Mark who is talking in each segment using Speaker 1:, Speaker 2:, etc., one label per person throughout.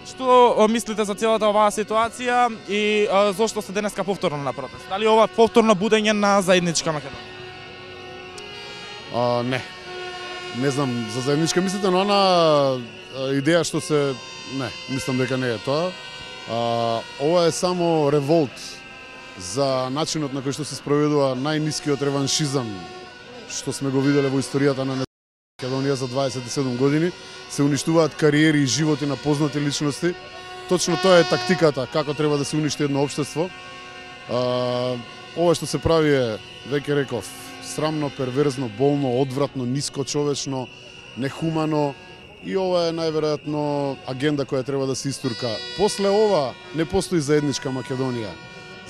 Speaker 1: Што мислите за целата оваа ситуација и зошто сте денеска повторно на протест? Дали ова повторно будење на заедничка Македонија?
Speaker 2: Не знам за заедничка, мислите на она идеја што се... Не, мислам дека не е тоа. Ова е само револт за начинот на кој што се спроведува најнискиот реваншизам што сме го виделе во историјата на Македонија за 27 години. Се уништуваат кариери и животи на познати личности. Точно тоа е тактиката како треба да се уништи едно општество. Ова што се прави е, веќе реков, срамно, перверзно, болно, одвратно, ниско човечно, нехумано. И ова е најверојатно агенда која треба да се истурка. После ова не постои заедничка Македонија.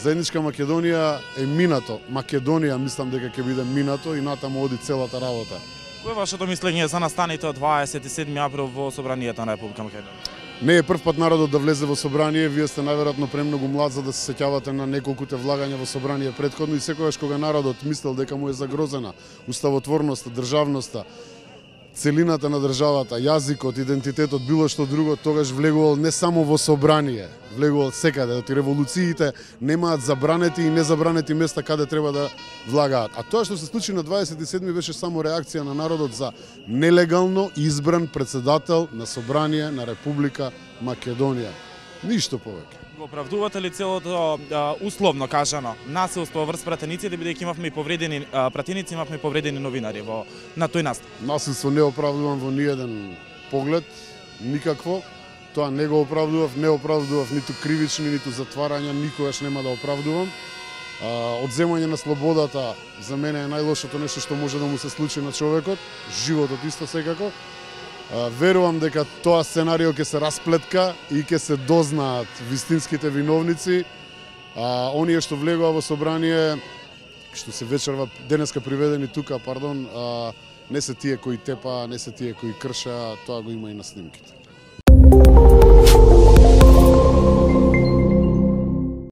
Speaker 2: Заедничка Македонија е минато. Македонија мислам дека ќе биде минато и натаму оди целата работа.
Speaker 1: Кој е вашето мислење за настаните од 27 април во Собранието на Република Македонија?
Speaker 2: Не е прв пат народот да влезе во собрание, вие сте најверојатно премногу млад за да се сеќавате на неколкуте влагања во собрание претходно и секогаш кога народот мислел дека му е загрозена уставотворноста, државноста, целината на државата, јазикот, идентитетот, било што друго, тогаш влегувал не само во собрание, влегувал секаде. Оти револуциите немаат забранети и незабранети места каде треба да влагаат. А тоа што се случи на 27 беше само реакција на народот за нелегално избран председател на собрание на Република Македонија. Ништо повеќе.
Speaker 1: Го оправдувате ли целото условно кажано насилство врз пратениците, бидејќи имавме и повредени пратеници, имавме и повредени новинари на тој настан?
Speaker 2: Насилство не оправдувам во ниеден поглед, никакво. Тоа не го оправдував, не оправдував ниту кривични, ниту затварања, никогаш нема да оправдувам. Одземање на слободата за мене е најлошото нешто што може да му се случи на човекот, животот исто секако. Верувам дека тоа сценарио ќе се расплетка и ќе се дознаат вистинските виновници. Оние што влегува во собрание, што се вечерва денеска приведени тука, не се тие кои тепа, не се тие кои крша, тоа го има и на снимките.